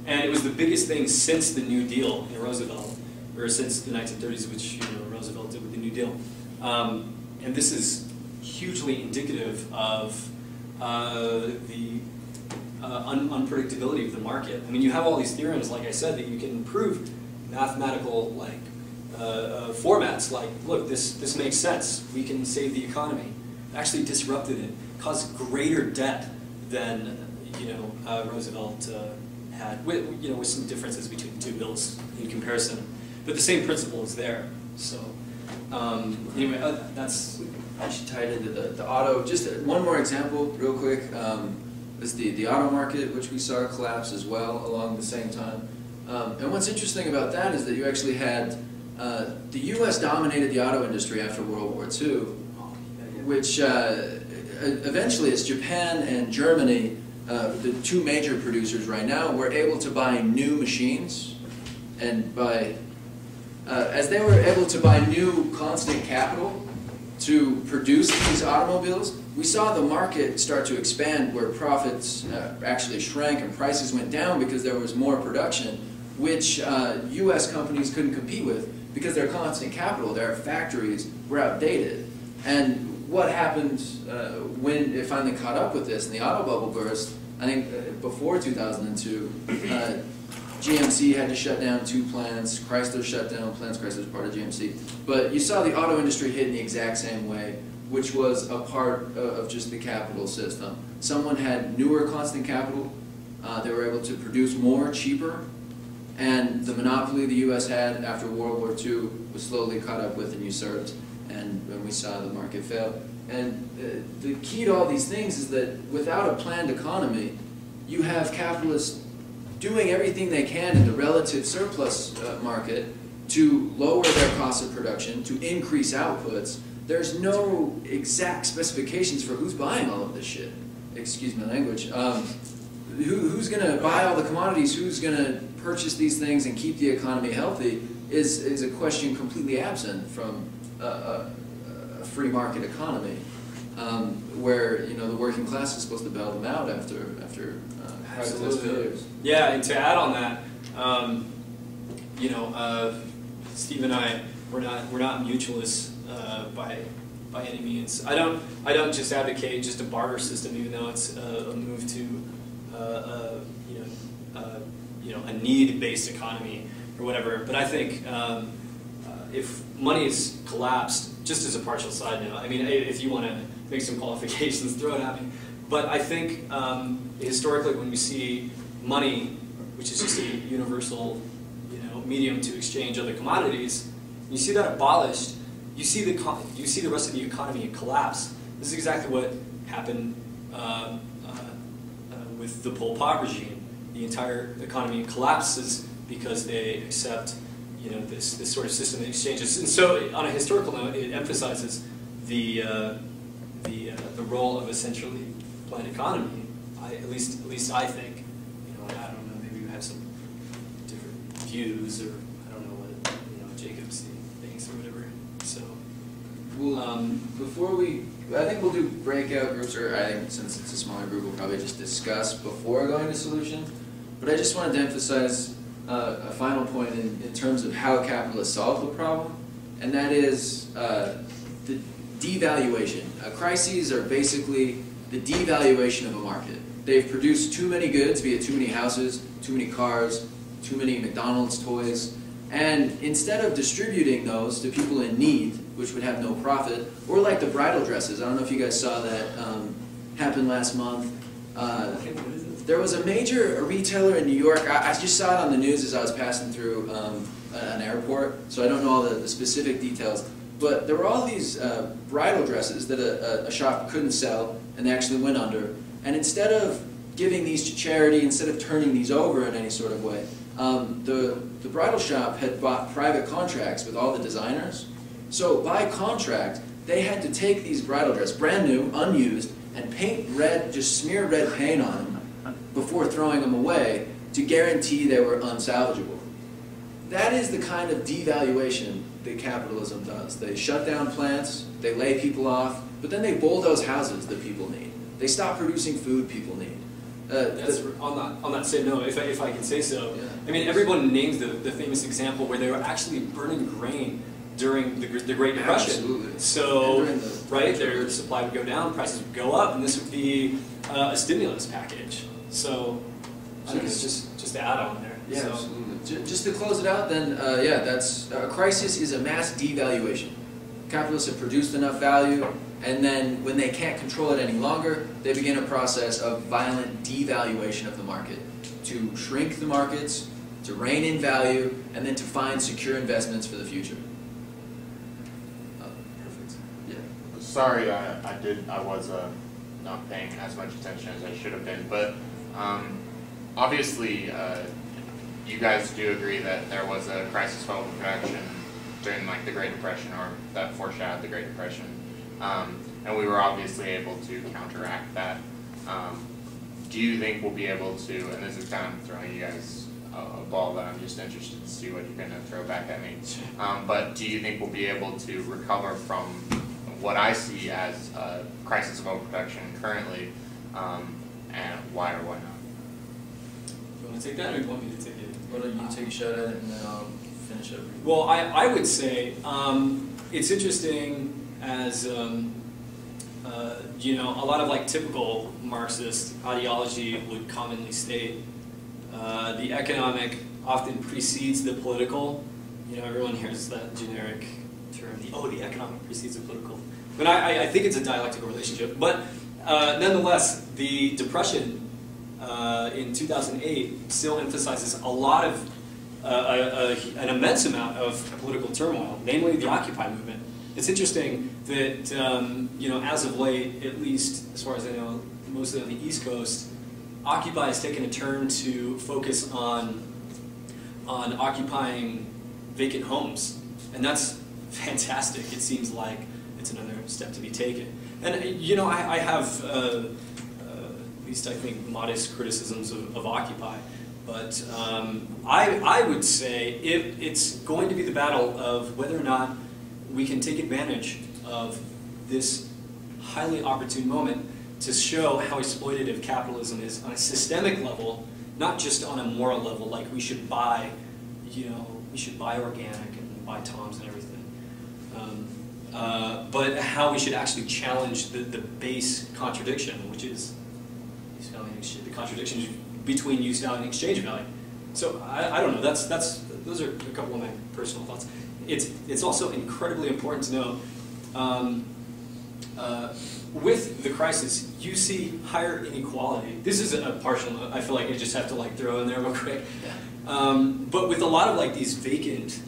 and it was the biggest thing since the New Deal in Roosevelt, or since the 1930s, which, you know, Roosevelt did with the New Deal. And this is hugely indicative of the unpredictability of the market. I mean, you have all these theorems, like I said, that you can prove mathematical formats. Like, look, this makes sense. We can save the economy. It actually disrupted it, caused greater debt than, you know, Roosevelt had, with some differences between the two bills in comparison. But the same principle is there. So anyway, that's. I should tie it into the auto. Just one more example, real quick. Is the auto market, which we saw collapse as well along the same time. And what's interesting about that is that you actually had the U.S. dominated the auto industry after World War II, which eventually, as Japan and Germany, the two major producers right now, were able to buy new machines, and as they were able to buy new constant capital to produce these automobiles, we saw the market start to expand where profits actually shrank and prices went down because there was more production, which U.S. companies couldn't compete with because their constant capital, their factories, were outdated. And what happened when it finally caught up with this and the auto bubble burst, I think before 2002, GMC had to shut down 2 plants, Chrysler shut down plants, Chrysler's part of GMC. But you saw the auto industry hit in the exact same way, which was a part of just the capital system. Someone had newer constant capital, they were able to produce more, cheaper, and the monopoly the U.S. had after World War II was slowly caught up with and usurped, and we saw the market fail. And the key to all these things is that without a planned economy, you have capitalists doing everything they can in the relative surplus market to lower their cost of production, to increase outputs. There's no exact specifications for who's buying all of this shit. Excuse my language. Who's going to buy all the commodities, who's going to purchase these things and keep the economy healthy is a question completely absent from a free market economy, where the working class is supposed to bail them out after Absolutely. Yeah, and to add on that, Steve and I, we're not mutualists by any means. I don't just advocate just a barter system, even though it's a move to a need-based economy or whatever. But I think if money is collapsed, just as a partial side note, I mean, if you want to make some qualifications, throw it at me. But I think historically, when we see money, which is just a universal, medium to exchange other commodities, you see that abolished, you see the rest of the economy collapse. This is exactly what happened with the Pol Pot regime. The entire economy collapses because they accept, this sort of system of exchanges. And so, on a historical note, it emphasizes the role of essentially planned economy. At least I think. I don't know. Maybe you have some different views, or I don't know what Jacob thinks or whatever. So, before I think we'll do breakout groups, or I think since it's a smaller group, we'll probably just discuss before going to solution. But I just wanted to emphasize a final point in terms of how capitalists solve the problem, and that is the devaluation. Crises are basically the devaluation of a market. They've produced too many goods, be it too many houses, too many cars, too many McDonald's toys, and instead of distributing those to people in need, which would have no profit, or like the bridal dresses, I don't know if you guys saw that happen last month. There was a major retailer in New York, I just saw it on the news as I was passing through an airport, so I don't know all the specific details, but there were all these bridal dresses that a shop couldn't sell, and they actually went under. And instead of giving these to charity, instead of turning these over in any sort of way, the bridal shop had bought private contracts with all the designers. So by contract, they had to take these bridal dresses, brand new, unused, and paint red, just smear red paint on them before throwing them away to guarantee they were unsalvageable. That is the kind of devaluation that capitalism does. They shut down plants, they lay people off, but then they bulldoze houses that people need. They stop producing food people need. On that same note, if I can say so, yeah. I mean, everyone names the famous example where they were actually burning grain during the Great Depression. Absolutely. So, right, their supply would go down, prices would go up, and this would be a stimulus package. So, I think it's just to add on there. Yeah, so. absolutely. Just to close it out, then, that's a crisis is a mass devaluation. Capitalists have produced enough value, and then when they can't control it any longer, they begin a process of violent devaluation of the market to shrink the markets, to rein in value, and then to find secure investments for the future. Perfect. Yeah. Sorry, I was not paying as much attention as I should have been, but obviously you guys do agree that there was a crisis level production during like the Great Depression, or that foreshadowed the Great Depression. and we were obviously able to counteract that. Do you think we'll be able to, and this is kind of throwing you guys a ball that I'm just interested to see what you're going to throw back at me, but do you think we'll be able to recover from what I see as a crisis of overproduction currently, and why or why not? You want to take that, or you want me to take it? Why don't you take a shot at it and then I'll finish up? Well, I would say it's interesting as you know, a lot of like typical Marxist ideology would commonly state the economic often precedes the political. You know, everyone hears that generic term, the economic precedes the political. But I think it's a dialectical relationship. But nonetheless, the Depression in 2008 still emphasizes a lot of, an immense amount of political turmoil, namely the Occupy movement. It's interesting that, you know, as of late, at least as far as I know, mostly on the East Coast, Occupy has taken a turn to focus on occupying vacant homes. And that's fantastic. It seems like it's another step to be taken. And, you know, I have, at least I think, modest criticisms of Occupy. But I would say if it's going to be the battle of whether or not we can take advantage of this highly opportune moment to show how exploitative capitalism is on a systemic level, not just on a moral level, like we should buy, you know, we should buy organic and buy Toms and everything. But how we should actually challenge the base contradiction, which is the contradiction between use value and exchange value. So I don't know. Those are a couple of my personal thoughts. It's also incredibly important to know with the crisis, you see higher inequality. This is a partial note. I feel like I just have to like throw in there real quick. But with a lot of like these vacant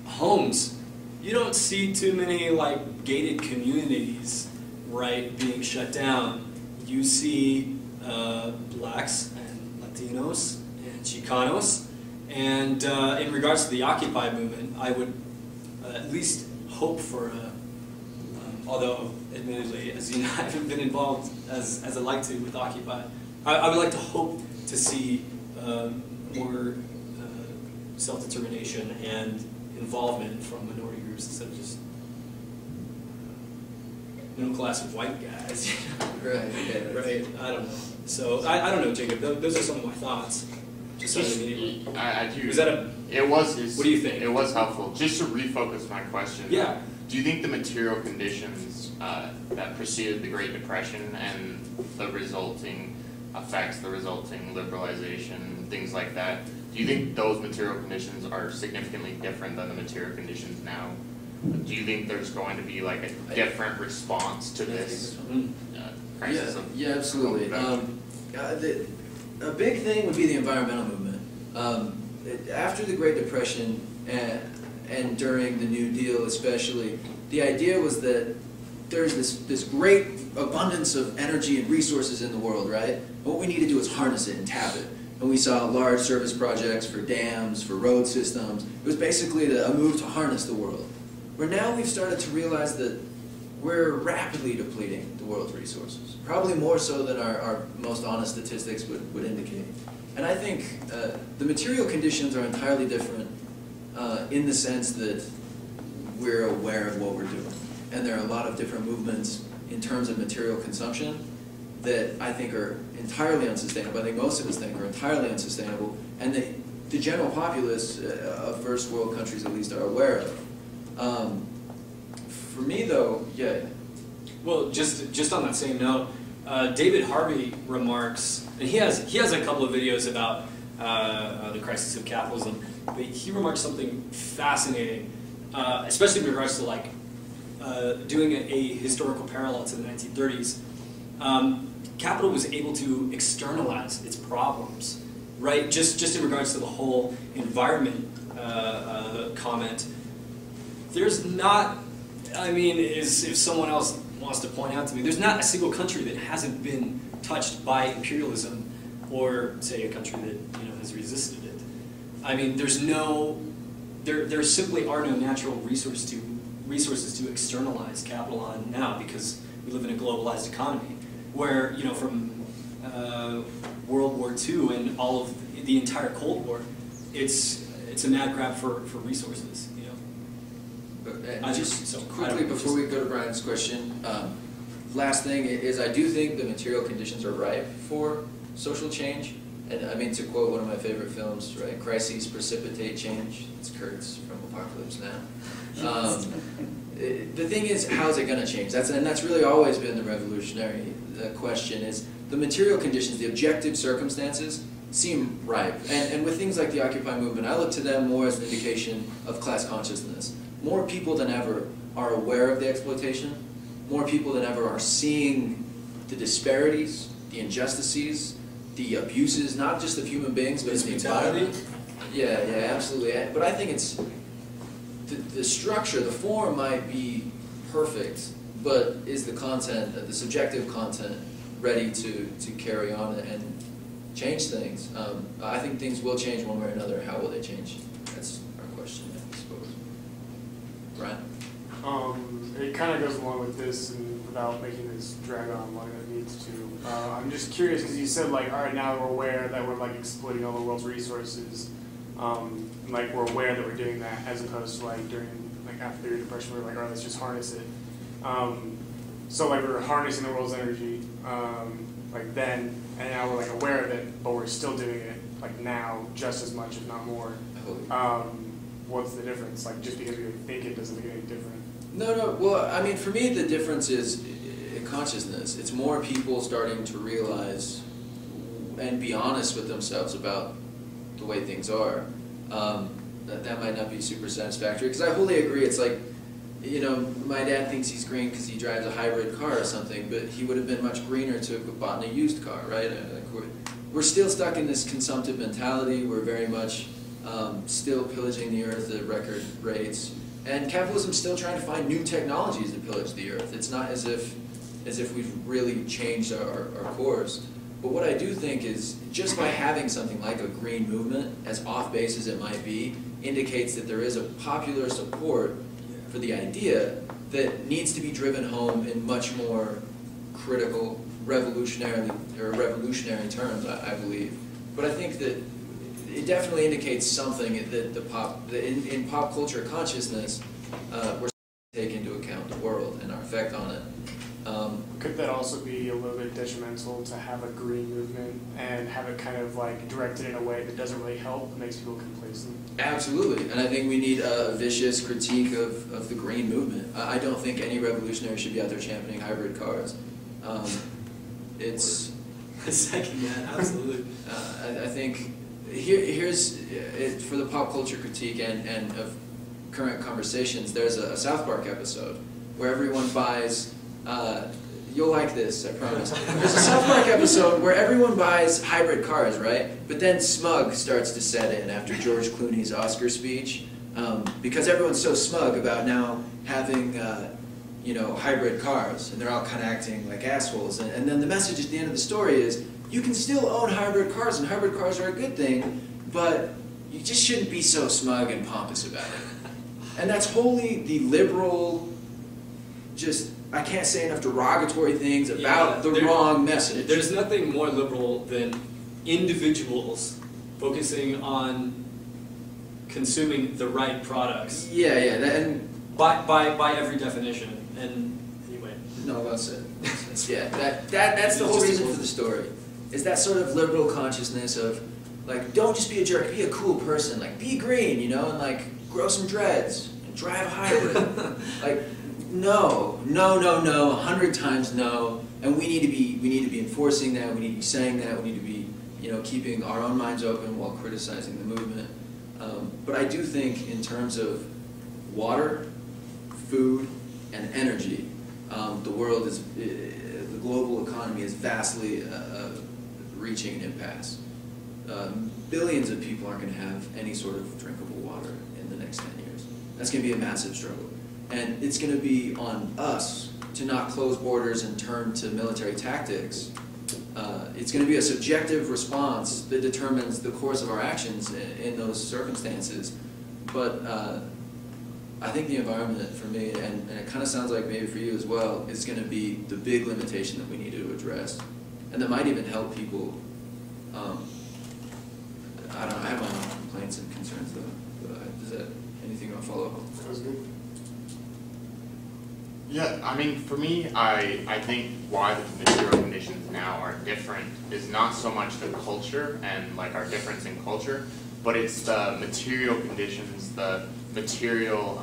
homes, you don't see too many like gated communities, right, being shut down. You see blacks and Latinos and Chicanos. And in regards to the Occupy movement, I would at least hope for although admittedly, as you know, I haven't been involved as I'd like to with Occupy. I would like to hope to see more self-determination and involvement from minority groups instead of just middle class of white guys. Right. Yeah, right. I don't know. So I don't know, Jacob. Those are some of my thoughts. Just immediately. I do. Was that a? It was. What do you think? It was helpful. Just to refocus my question. Yeah. Do you think the material conditions that preceded the Great Depression and the resulting effects, the resulting liberalization, things like that, do you think those material conditions are significantly different than the material conditions now? Do you think there's going to be like a different response to this crisis? Yeah, absolutely. A big thing would be the environmental movement. After the Great Depression and during the New Deal especially, the idea was that there's this great abundance of energy and resources in the world, right? What we need to do is harness it and tap it. And we saw large service projects for dams, for road systems. It was basically a move to harness the world. Where now we've started to realize that we're rapidly depleting the world's resources, probably more so than our most honest statistics would indicate. And I think the material conditions are entirely different in the sense that we're aware of what we're doing. And there are a lot of different movements in terms of material consumption that I think are entirely unsustainable. I think most of us think are entirely unsustainable, and the general populace of first world countries at least are aware of. For me though, yeah. Well, just on that same note, David Harvey remarks, and he has a couple of videos about the crisis of capitalism, but he remarks something fascinating, especially in regards to like doing a historical parallel to the 1930s. Capital was able to externalize its problems, right? Just in regards to the whole environment comment. There's not, I mean, if someone else wants to point out to me, there's not a single country that hasn't been touched by imperialism, or say a country that has resisted it. I mean, there simply are no natural resources to externalize capital on now, because we live in a globalized economy, where, you know, from World War II and all of the entire Cold War, it's a mad grab for resources, you know. And just quickly before we go to Brian's question, last thing is I do think the material conditions are ripe for social change. And I mean, to quote one of my favorite films, right? Crises precipitate change. It's Kurtz from Apocalypse Now. The thing is, how's it going to change? That's really always been the revolutionary question is the material conditions, the objective circumstances seem ripe. And with things like the Occupy movement, I look to them more as an indication of class consciousness. More people than ever are aware of the exploitation. More people than ever are seeing the disparities, the injustices, the abuses, not just of human beings, but of the environment. Yeah, absolutely. But I think it's the structure, the form might be perfect, but is the content, the subjective content, ready to carry on and change things? I think things will change one way or another. How will they change? That's our question, I suppose. Brian? It kind of goes along with this, and without making this drag on longer than it needs to. I'm just curious because you said like, all right, now we're aware that we're like exploiting all the world's resources, and like we're aware that we're doing that, as opposed to like during like after the Great Depression, we were like, all right, let's just harness it. So like we were harnessing the world's energy, like then, and now we're like aware of it, but we're still doing it like now just as much, if not more. What's the difference? Like just because we think it doesn't make any difference. No. Well, I mean, for me, the difference is consciousness. It's more people starting to realize and be honest with themselves about the way things are. That might not be super satisfactory, because I wholly agree. It's like, you know, my dad thinks he's green because he drives a hybrid car or something, but he would have been much greener to have bought a used car, right? Like we're still stuck in this consumptive mentality. We're very much still pillaging the earth at record rates. And capitalism's still trying to find new technologies to pillage the earth. It's not as if we've really changed our course. But what I do think is, just by having something like a green movement, as off-base as it might be, indicates that there is a popular support for the idea that needs to be driven home in much more critical, revolutionary terms, I believe. But I think that it definitely indicates something that in pop culture consciousness, we're taking into account the world and our effect on it. Could that also be a little bit detrimental to have a green movement and have it kind of like directed in a way that doesn't really help, it makes people complacent? Absolutely, and I think we need a vicious critique of the green movement. I don't think any revolutionary should be out there championing hybrid cars. It's second, yeah, absolutely. I think here's it, for the pop culture critique and of current conversations. There's a South Park episode where everyone buys. You'll like this, I promise. There's a South Park episode where everyone buys hybrid cars, right? But then smug starts to set in after George Clooney's Oscar speech, because everyone's so smug about now having, you know, hybrid cars, and they're all kind of acting like assholes. And then the message at the end of the story is, you can still own hybrid cars, and hybrid cars are a good thing, but you just shouldn't be so smug and pompous about it. And that's wholly the liberal, just, I can't say enough derogatory things about the wrong message. There's nothing more liberal than individuals focusing on consuming the right products. Yeah, and by every definition. And anyway. No, that's it. Yeah, that's the whole reason for the story. Is that sort of liberal consciousness of, like, don't just be a jerk, be a cool person, like, be green, you know, and like grow some dreads and drive a hybrid. Like, no, 100 times no, and we need to be enforcing that. We need to be saying that. We need to be, you know, keeping our own minds open while criticizing the movement. But I do think, in terms of water, food, and energy, the world is, the global economy is vastly reaching an impasse. Billions of people aren't going to have any sort of drinkable water in the next 10 years. That's going to be a massive struggle. And it's going to be on us to not close borders and turn to military tactics. It's going to be a subjective response that determines the course of our actions in those circumstances. But I think the environment for me, and it kind of sounds like maybe for you as well, is going to be the big limitation that we need to address, and that might even help people. I don't know, I have my own complaints and concerns though. But is that anything I'll follow up on? That was good. Yeah, I mean, for me, I think why the material conditions now are different is not so much the culture and like our difference in culture, but it's the material conditions, the material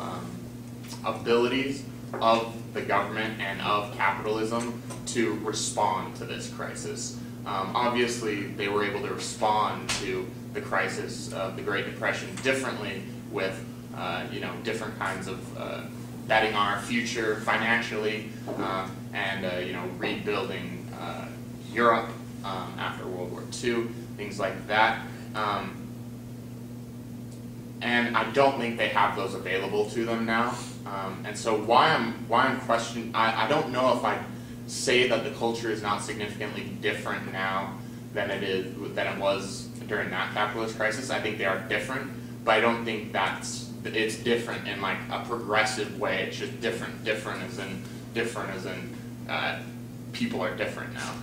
abilities of the government and of capitalism to respond to this crisis. Obviously, they were able to respond to the crisis of the Great Depression differently with, different kinds of betting on our future financially and, rebuilding Europe after World War II, things like that. And I don't think they have those available to them now. And so why I'm questioning, I don't know if I say that the culture is not significantly different now than it was during that capitalist crisis. I think they are different, but I don't think it's different in like a progressive way. It's just different as in people are different now.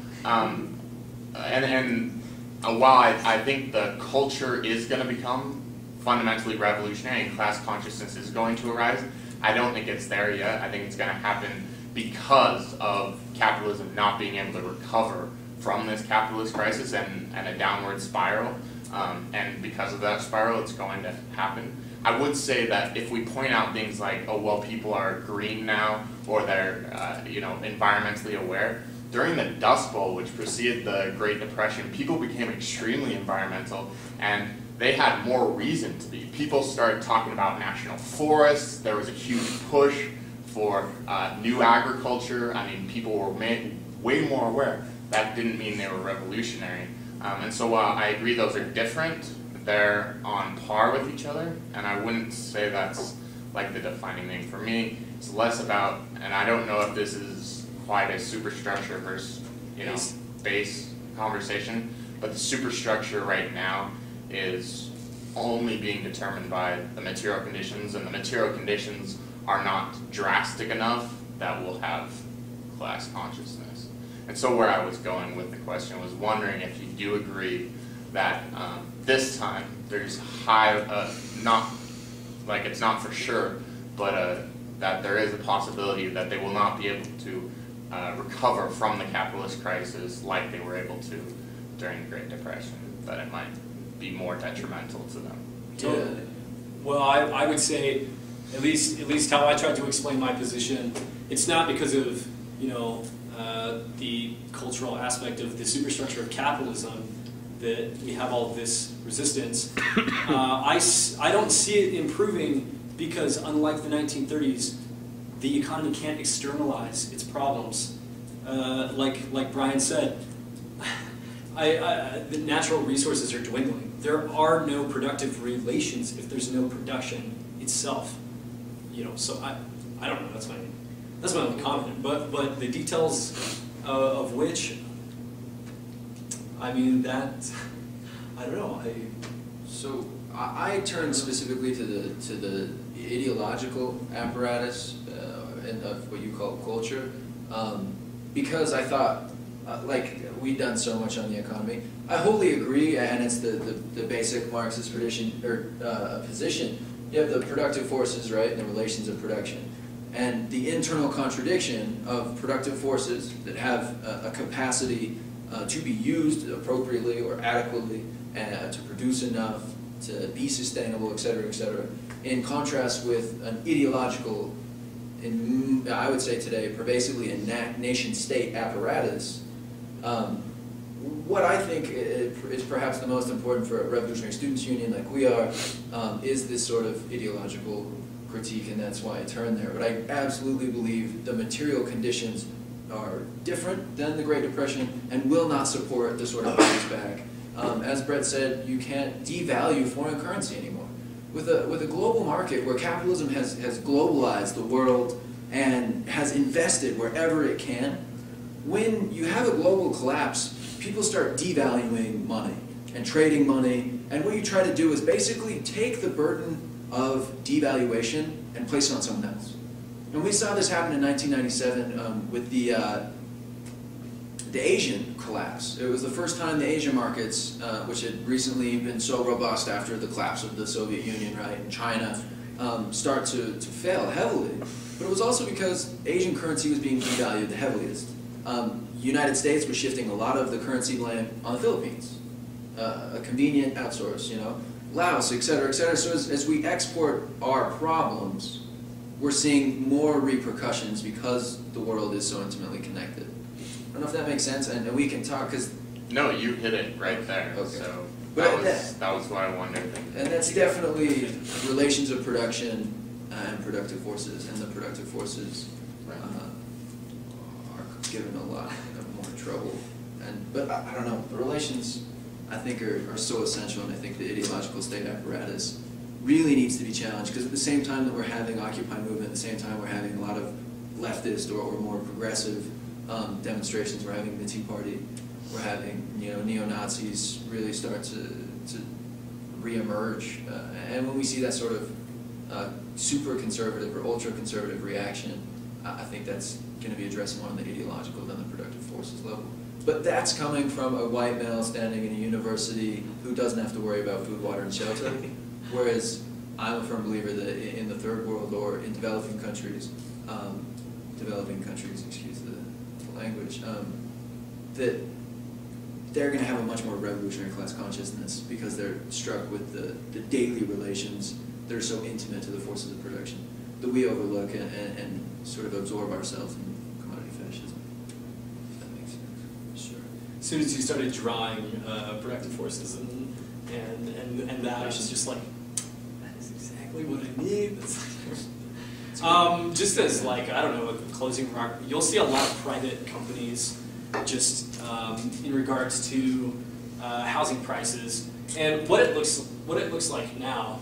While I think the culture is going to become fundamentally revolutionary and class consciousness is going to arise, I don't think it's there yet. I think it's going to happen because of capitalism not being able to recover from this capitalist crisis and a downward spiral. And because of that spiral, it's going to happen. I would say that if we point out things like, oh, well, people are green now, or they're, environmentally aware, during the Dust Bowl, which preceded the Great Depression, people became extremely environmental, and they had more reason to be. People started talking about national forests. There was a huge push for new agriculture. I mean, people were made way more aware. That didn't mean they were revolutionary. And so while I agree those are different, they're on par with each other, and I wouldn't say that's like the defining thing for me. It's less about, and I don't know if this is quite a superstructure versus, base conversation, but the superstructure right now is only being determined by the material conditions, and the material conditions are not drastic enough that we'll have class consciousness. And so where I was going with the question was wondering if you do agree that this time there's not, like it's not for sure, but that there is a possibility that they will not be able to recover from the capitalist crisis like they were able to during the Great Depression, that it might be more detrimental to them. Yeah. Well, I would say, at least how I tried to explain my position, it's not because of the cultural aspect of the superstructure of capitalism that we have all of this resistance. I don't see it improving because, unlike the 1930s, the economy can't externalize its problems. Like Brian said, the natural resources are dwindling. There are no productive relations if there's no production itself. So I don't know. That's my only comment. But the details of which, I mean, that I don't know. So I turn specifically to the ideological apparatus and of what you call culture, because I thought, like we've done so much on the economy, I wholly agree, and it's the basic Marxist position. You have the productive forces, right, and the relations of production, and the internal contradiction of productive forces that have a capacity to be used appropriately or adequately, to produce enough, to be sustainable, etc., in contrast with an ideological, I would say today, pervasively a nation-state apparatus. What I think is perhaps the most important for a revolutionary students' union like we are, is this sort of ideological critique, and that's why I turn there. But I absolutely believe the material conditions are different than the Great Depression and will not support the sort of bounce back. As Brett said, you can't devalue foreign currency anymore. With a global market where capitalism has globalized the world and has invested wherever it can, when you have a global collapse, people start devaluing money and trading money, and what you try to do is basically take the burden of devaluation and place it on someone else. And we saw this happen in 1997 with the Asian collapse. It was the first time the Asian markets, which had recently been so robust after the collapse of the Soviet Union, right, and China, start to fail heavily. But it was also because Asian currency was being devalued the heaviest. United States was shifting a lot of the currency blame on the Philippines. A convenient outsource, you know, Laos, et cetera, et cetera. So as we export our problems, we're seeing more repercussions because the world is so intimately connected. I don't know if that makes sense, and we can talk, because... No, you hit it right there, okay. So but that was what I wondered. And that's definitely relations of production and productive forces, and the productive forces are given a lot more trouble. But I don't know, the relations, I think, are so essential, and I think the ideological state apparatus really needs to be challenged, because at the same time that we're having Occupy movement, at the same time we're having a lot of leftist or more progressive demonstrations, we're having the Tea Party, we're having, you know, neo-Nazis really start to re-emerge, and when we see that sort of super conservative or ultra conservative reaction, I think that's going to be addressed more on the ideological than the productive forces level. But that's coming from a white male standing in a university who doesn't have to worry about food, water, and shelter. Whereas I'm a firm believer that in the third world or in developing countries, excuse the language, that they're going to have a much more revolutionary class consciousness because they're struck with the daily relations that are so intimate to the forces of production that we overlook and sort of absorb ourselves in commodity fascism. If that makes sense. Sure. As soon as you started drawing productive forces and that, I was just like, that is exactly what I need. Just as, like, I don't know, a closing remark, you'll see a lot of private companies just in regards to housing prices and what it looks like now.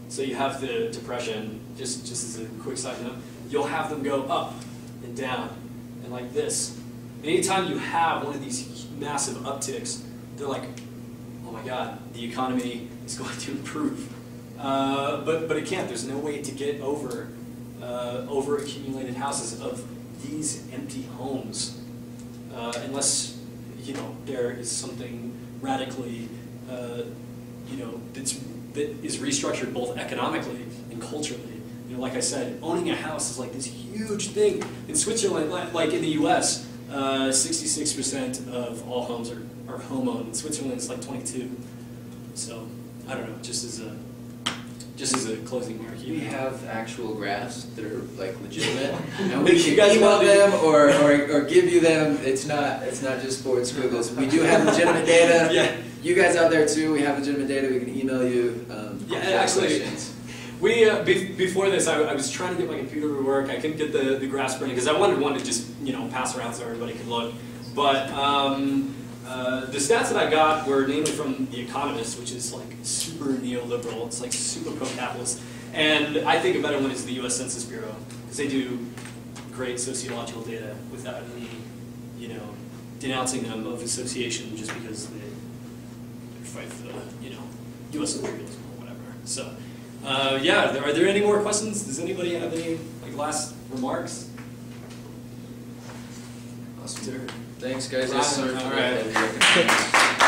So you have the Depression, just as a quick side note, you'll have them go up and down and like this. And anytime you have one of these massive upticks, they're like, oh my God, the economy is going to improve. But it can't. There's no way to get over accumulated houses of these empty homes unless, you know, there is something radically, you know, that is restructured both economically and culturally. You know, like I said, owning a house is like this huge thing. In Switzerland, like in the U.S., 66% of all homes are home-owned. In Switzerland, it's like 22. So, I don't know, just as a closing mark. We have actual graphs that are like legitimate, and we can email them or give you them. It's not just sports squiggles. We do have legitimate data. Yeah. You guys out there too, we have legitimate data. We can email you. Yeah, actually, we before this, I was trying to get my computer to work. I couldn't get the graphs printed because I wanted one to just, you know, pass around so everybody could look. But the stats that I got were mainly from The Economist, which is like super neoliberal. It's like super pro-capitalist. And I think a better one is the U.S. Census Bureau, because they do great sociological data without any, you know, denouncing them of association just because they fight for the, you know, U.S. imperialism or whatever. So, yeah, are there any more questions? Does anybody have any last remarks? Awesome. Thanks, guys. All right.